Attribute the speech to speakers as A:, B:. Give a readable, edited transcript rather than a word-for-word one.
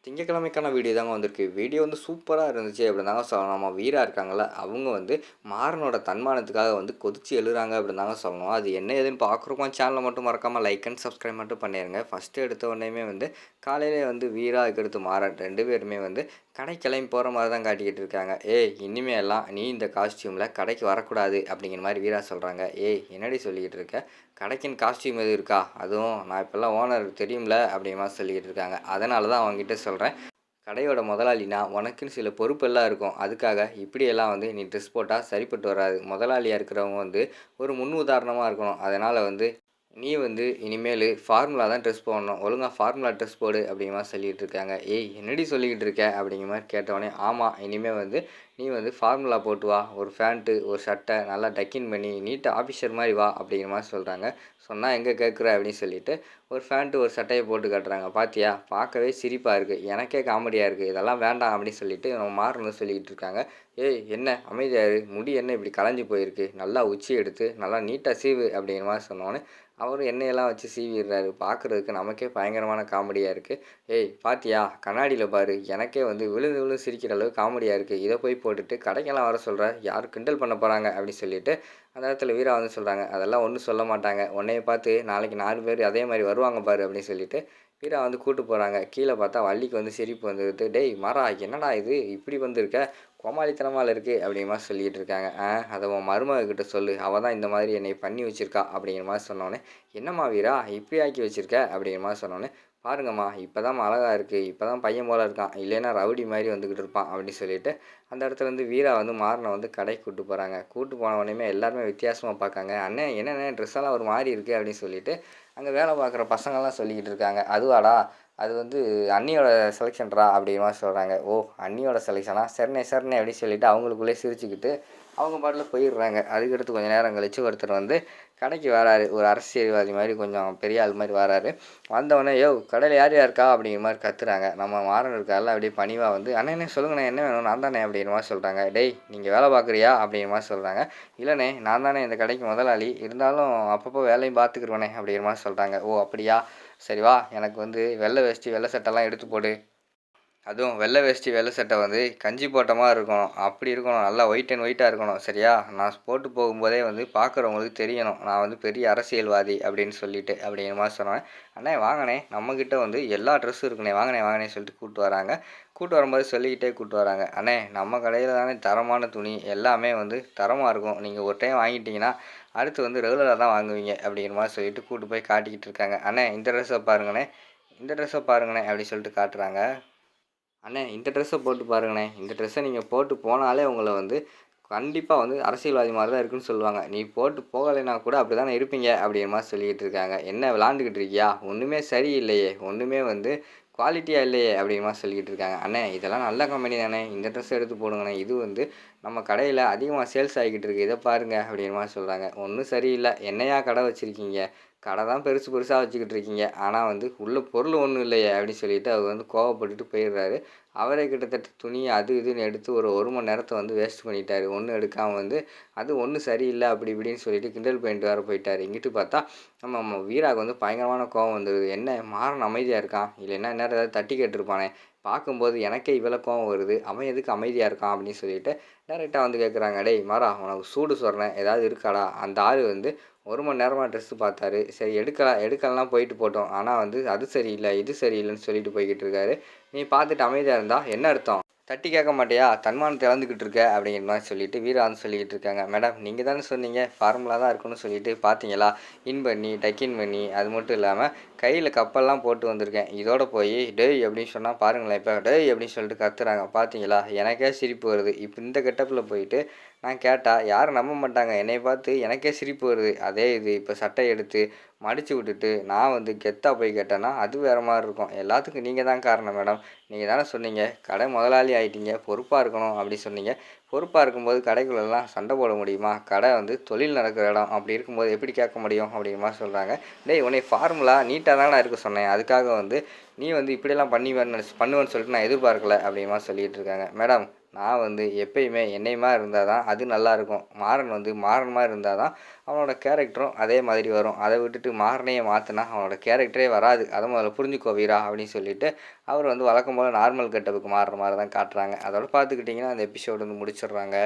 A: திங்கக்கிழமைக்கான video தாங்க வந்திருக்கு. Video வந்து சூப்பரா இருந்துச்சு அப்படின்னு தாங்க சொல்லணும். நம்ம வீரா இருக்காங்கல்ல, அவங்க வந்து மாறனோட தன்மானத்துக்காக வந்து கொதிச்சு எழுறாங்க அப்படின்னு தாங்க சொல்லணும். அது என்ன ஏதுன்னு பார்க்குறோமா சேனலை மட்டும் மறக்காமல் லைக் அண்ட் சப்ஸ்கிரைப் மட்டும் பண்ணிடுங்க. ஃபஸ்ட்டு எடுத்த உடனேயுமே வந்து காலையிலே வந்து வீரா அதுக்கடுத்து மாறன் 2 பேருமே வந்து கடைக்கு கிளம்பி போகிற மாதிரி தான் காட்டிக்கிட்டு இருக்காங்க. ஏய் இனிமே எல்லாம் நீ இந்த காஸ்டியூமில் கடைக்கு வரக்கூடாது அப்படிங்கிற மாதிரி வீரா சொல்கிறாங்க. ஏய் என்னடி சொல்லிக்கிட்டு இருக்க, கடைக்குன்னு காஸ்டியூம் எதுவும் இருக்கா, அதுவும் நான் இப்போல்லாம் ஓனர் தெரியும்ல அப்படிங்கிற மாதிரி சொல்லிக்கிட்டு இருக்காங்க. அதனால தான் அவங்ககிட்ட சொல்கிறேன், கடையோட முதலாளினா உனக்குன்னு சில பொறுப்பெல்லாம் இருக்கும். அதுக்காக இப்படியெல்லாம் வந்து நீ ட்ரெஸ் போட்டால் சரிப்பட்டு வராது. முதலாளியாக இருக்கிறவங்க வந்து ஒரு முன் உதாரணமாக இருக்கணும். அதனால் வந்து நீ வந்து இனிமேல் ஃபார்முலா தான் ட்ரெஸ் போடணும். ஒழுங்கா ஃபார்முலா ட்ரெஸ் போடு அப்படிங்கிற மாதிரி சொல்லிகிட்டு இருக்காங்க. ஏய் என்னடி சொல்லிக்கிட்டு இருக்க அப்படிங்கிற மாதிரி கேட்டவொடனே, ஆமாம் இனிமேல் வந்து நீ வந்து ஃபார்முலா போட்டு வா. ஒரு ஃபேண்ட்டு ஒரு சட்டை நல்லா டக்கின் பண்ணி நீட்டாக ஆஃபீஸர் மாதிரி வா அப்படிங்கிற மாதிரி சொல்கிறாங்க. சொன்னால் எங்கே கேட்குற அப்படின்னு சொல்லிட்டு ஒரு ஃபேண்ட்டு ஒரு சட்டையை போட்டு காட்டுறாங்க. பார்த்தியா பார்க்கவே சிரிப்பாக இருக்குது, எனக்கே காமெடியாக இருக்குது, இதெல்லாம் வேண்டாம் அப்படின்னு சொல்லிட்டு நம்ம மாறணும் சொல்லிக்கிட்டு இருக்காங்க. ஏய் என்ன அமைதியாரு, முடி என்ன இப்படி களைஞ்சி போயிருக்கு, நல்லா உச்சி எடுத்து நல்லா நீட்டாக சீவு அப்படிங்கிற மாதிரி சொன்னோன்னே அவரும் எண்ணெயெல்லாம் வச்சு சீவிடுறாரு. பார்க்குறதுக்கு நமக்கே பயங்கரமான காமெடியாக இருக்குது. ஏய் பாத்தியா கண்ணாடியில் பாரு, எனக்கே வந்து விழுந்து விழுந்து சிரிக்கிற அளவுக்கு காமெடியாக இருக்குது, இதை போய் போட்டுட்டு கடைக்கெல்லாம் வர சொல்கிற, யாரும் கிண்டல் பண்ண போகிறாங்க அப்படின்னு சொல்லிட்டு அந்த இடத்துல வீரா வந்து சொல்கிறாங்க. அதெல்லாம் ஒன்றும் சொல்ல மாட்டாங்க, உன்னைய பார்த்து நாளைக்கு 4 பேர் அதே மாதிரி வருவாங்க பாரு அப்படின்னு சொல்லிட்டு வீரா வந்து கூப்பிட்டு போகிறாங்க. கீழே பார்த்தா வள்ளிக்கு வந்து சிரிப்பு வந்துடுது. டேய் மாறா என்னடா இது இப்படி வந்திருக்க, கோமாளித்தனமால இருக்குது அப்படிங்கிற மாதிரி சொல்லிகிட்டு இருக்காங்க. அதை உன் மருமகிட்ட சொல்லு, அவள் தான் இந்த மாதிரி என்னை பண்ணி வச்சுருக்கா அப்படிங்கிற மாதிரி சொன்னோன்னே, என்னம்மா வீரா இப்படி ஆக்கி வச்சுருக்க அப்படிங்கிற மாதிரி சொன்னோன்னே, பாருங்கம்மா இப்போ தான் அழகாக இருக்குது, இப்போ தான் பையன் போல் இருக்கான், இல்லைன்னா ரவுடி மாதிரி வந்துக்கிட்டு இருப்பான் அப்படின்னு சொல்லிட்டு அந்த இடத்துல வந்து வீரா வந்து மாறனை வந்து கடைக்கு கூப்பிட்டு போகிறாங்க. கூப்பிட்டு போன உடனே எல்லாருமே வித்தியாசமாக பார்க்காங்க. அண்ணே என்னண்ணே ட்ரெஸ் எல்லாம் ஒரு மாதிரி இருக்குது அப்படின்னு சொல்லிட்டு அங்கே வேலை பார்க்குற பசங்கள்லாம் சொல்லிக்கிட்டு இருக்காங்க. அதுவாடா அது வந்து அண்ணியோட செலெக்ஷன்ரா அப்படிங்கிற மாதிரி சொல்கிறாங்க. ஓ அண்ணியோட செலெக்ஷனா, சரிண்ணே சரிண்ணே அப்படின்னு சொல்லிட்டு அவங்களுக்குள்ளே சிரிச்சுக்கிட்டு அவங்க பாட்டில் போயிடுறாங்க. அதுக்கடுத்து கொஞ்சம் நேரம் கழித்து ஒருத்தர் வந்து கடைக்கு வராரு. ஒரு அரசியல்வாதி மாதிரி கொஞ்சம் பெரிய ஆள் மாதிரி வராரு. வந்தவொடனே யோ கடையில் யார் யார் இருக்கா அப்படிங்கிற மாதிரி கத்துறாங்க. நம்ம மாறன் இருக்கார்ல அப்படியே பணிவாக வந்து அண்ணே சொல்லுங்கண்ணே என்ன வேணும், நான் தானே அப்படிங்கிற மாதிரி சொல்கிறாங்க. டேய் நீங்கள் வேலை பார்க்குறியா அப்படிங்கிற மாதிரி சொல்கிறாங்க. இல்லைண்ணே நான் தானே இந்த கடைக்கு முதலாளி, இருந்தாலும் அப்பப்போ வேலையும் பார்த்துக்குருவேண்ணே அப்படிங்கிற மாதிரி சொல்கிறாங்க. ஓ அப்படியா, சரி வா எனக்கு வந்து வெள்ளை வேஷ்டி வெள்ளை சட்டெல்லாம் எடுத்து போடு, அதுவும் வெள்ளை வேஷ்டி வெள்ளை சட்டை வந்து கஞ்சி போட்ட மாதிரி இருக்கணும், அப்படி இருக்கணும், நல்லா ஒயிட் அண்ட் ஒயிட்டாக இருக்கணும் சரியா, நான் போட்டு போகும்போதே வந்து பார்க்குறவங்களுக்கு தெரியணும் நான் வந்து பெரிய அரசியல்வாதி அப்படின்னு சொல்லிட்டு அப்படிங்கிற மாதிரி சொன்னேன். அண்ணே வாங்கண்ணே நம்மக்கிட்ட வந்து எல்லா ட்ரெஸ்ஸும் இருக்குண்ணே, வாங்கண்ணே வாங்கண்ணே சொல்லிட்டு கூப்பிட்டு வராங்க. கூப்பிட்டு வரும்போது சொல்லிக்கிட்டே கூப்பிட்டு வராங்க. அண்ணே நம்ம கடையில் தானே தரமான துணி எல்லாமே வந்து தரமாக இருக்கும், நீங்கள் ஒரு டைம் வாங்கிட்டீங்கன்னா அடுத்து வந்து ரெகுலராக தான் வாங்குவீங்க அப்படிங்கிற மாதிரி சொல்லிட்டு கூப்பிட்டு போய் காட்டிக்கிட்டு இருக்காங்க. அண்ணே இந்த ட்ரெஸ்ஸை பாருங்கண்ணே, இந்த ட்ரெஸ்ஸை பாருங்கண்ணே அப்படி சொல்லிட்டு காட்டுறாங்க. அண்ணே இந்த ட்ரெஸ்ஸை போட்டு பாருங்கண்ணே, இந்த ட்ரெஸ்ஸை நீங்கள் போட்டு போனாலே உங்களை வந்து கண்டிப்பாக வந்து அரசியல்வாதி மாதிரி தான் இருக்குன்னு சொல்லுவாங்க, நீ போட்டு போகலைன்னா கூட அப்படி தானே இருப்பீங்க அப்படிங்கிற மாதிரி சொல்லிக்கிட்டு இருக்காங்க. என்ன விளாண்டுக்கிட்டு இருக்கியா, ஒன்றுமே சரியில்லையே, ஒன்றுமே வந்து குவாலிட்டியாக இல்லையே அப்படிங்கிற மாதிரி சொல்லிக்கிட்டு இருக்காங்க. அண்ணே இதெல்லாம் நல்ல கம்பெனி தானே, இந்த ட்ரெஸ் எடுத்து போடுங்கண்ணே, இது வந்து நம்ம கடையில் அதிகமாக சேல்ஸ் ஆகிக்கிட்டு இருக்குது, இதை பாருங்கள் அப்படிங்கிற மாதிரி சொல்கிறாங்க. ஒன்றும் சரியில்லை, என்னையா கடை வச்சுருக்கீங்க, கடை தான் பெருசு பெருசாக வச்சுக்கிட்டு இருக்கீங்க, ஆனால் வந்து உள்ள பொருள் ஒன்றும் இல்லையே அப்படின்னு சொல்லிட்டு அவர் வந்து கோவப்பட்டுட்டு போயிடுறாரு. அவரே கிட்டத்தட்ட துணி அது இதுன்னு எடுத்து ஒரு மணி நேரத்தை வந்து வேஸ்ட் பண்ணிட்டாரு. ஒன்றும் எடுக்காமல் வந்து அது ஒன்றும் சரியில்லை அப்படி இப்படின்னு சொல்லிட்டு கிண்டல் பண்ணிட்டு வேறு போயிட்டார். இங்கிட்டு பார்த்தா நம்ம வீராவுக்கு வந்து பயங்கரமான கோவம் வந்துடுது. என்ன மாறன் அமைதியாக இருக்கான், இல்லைன்னா நேரம் ஏதாவது தட்டி கேட்டிருப்பானே, பார்க்கும்போது எனக்கே இவ்வளோ கோவம் வருது, அவன் எதுக்கு அமைதியாக இருக்கான் அப்படின்னு சொல்லிட்டு டேரெக்டாக வந்து கேட்குறாங்க. டேய் மாறா உனக்கு சூடு சொல்கிறேன் ஏதாவது இருக்காடா, அந்த ஆள் வந்து 1 மணி நேரமாக ட்ரெஸ்ஸு பார்த்தாரு, சரி எடுக்கலாம் போயிட்டு போட்டோம், ஆனால் வந்து அது சரியில்லை இது சரியில்லைன்னு சொல்லிட்டு போய்கிட்டு இருக்காரு. நீ பார்த்துட்டு அமைதியாக இருந்தா என்ன அர்த்தம், தட்டி கேட்க மாட்டியா, தன்மானத்தை இழந்துக்கிட்டு இருக்க அப்படிங்கிற மாதிரி சொல்லிட்டு வீரா வந்து சொல்லிக்கிட்டு இருக்காங்க. மேடம் நீங்கள் தானே சொன்னீங்க ஃபார்முலா தான் இருக்குன்னு சொல்லிட்டு, பார்த்தீங்களா இன் பண்ணி டக்கின் பண்ணி, அது மட்டும் இல்லாமல் கையில் கப்பல்லாம் போட்டு வந்திருக்கேன், இதோட போய் டேய் அப்படின்னு சொன்னால் பாருங்களேன், இப்போ டேய் அப்படின்னு சொல்லிட்டு கத்துறாங்க. பார்த்தீங்களா எனக்கே சிரிப்பு வருது. இப்போ இந்த கெட்டப்பில் போயிட்டு நான் கேட்டால் யாரும் நம்ப மாட்டாங்க, என்னை பார்த்து எனக்கே சிரிப்பு வருது. அதே இது இப்போ சட்டை எடுத்து மடித்து விட்டுட்டு நான் வந்து கெத்தாக போய் கேட்டேன்னா அது வேறு மாதிரி இருக்கும். எல்லாத்துக்கும் நீங்கள் தான் காரணம் மேடம், நீங்கள் தானே சொன்னீங்க கடை முதலாளி ஆகிட்டீங்க பொறுப்பாக இருக்கணும் அப்படி சொன்னீங்க, பொறுப்பாக இருக்கும்போது கடைக்குள்ளெல்லாம் சண்டை போட முடியுமா, கடை வந்து தொழில் நடக்கிற இடம், அப்படி இருக்கும்போது எப்படி கேட்க முடியும் அப்படிங்கிற மாதிரி சொல்கிறாங்க. டேய் உன்னை ஃபார்முலா நீட்டாக தான் நான் இருக்க சொன்னேன், அதுக்காக வந்து நீ வந்து இப்படியெல்லாம் பண்ணுவேன்னு சொல்லிட்டு நான் எதிர்பார்க்கல அப்படிங்கிற மாதிரி சொல்லிகிட்டு இருக்காங்க. மேடம் நான் வந்து எப்பயுமே என்னைய மாரி இருந்தா தான் அது நல்லாயிருக்கும். மாறன் வந்து மாறன் மாரி இருந்தா தான் அவனோட கேரக்டரும் அதே மாதிரி வரும். அத விட்டுட்டு மாறனையே மாத்துனா அவனோட கேரக்டரே வராது. அத முதல்ல புரிஞ்சுக்கோ வீரா அப்படின்னு சொல்லிட்டு, அவர் வந்து வழக்கம் போல நார்மல் கெட்டப்புக்கு மாறுற மாரி தான் காட்டுறாங்க. அதோட பார்த்துக்கிட்டிங்கன்னா அந்த எபிசோடு வந்து முடிச்சிடுறாங்க.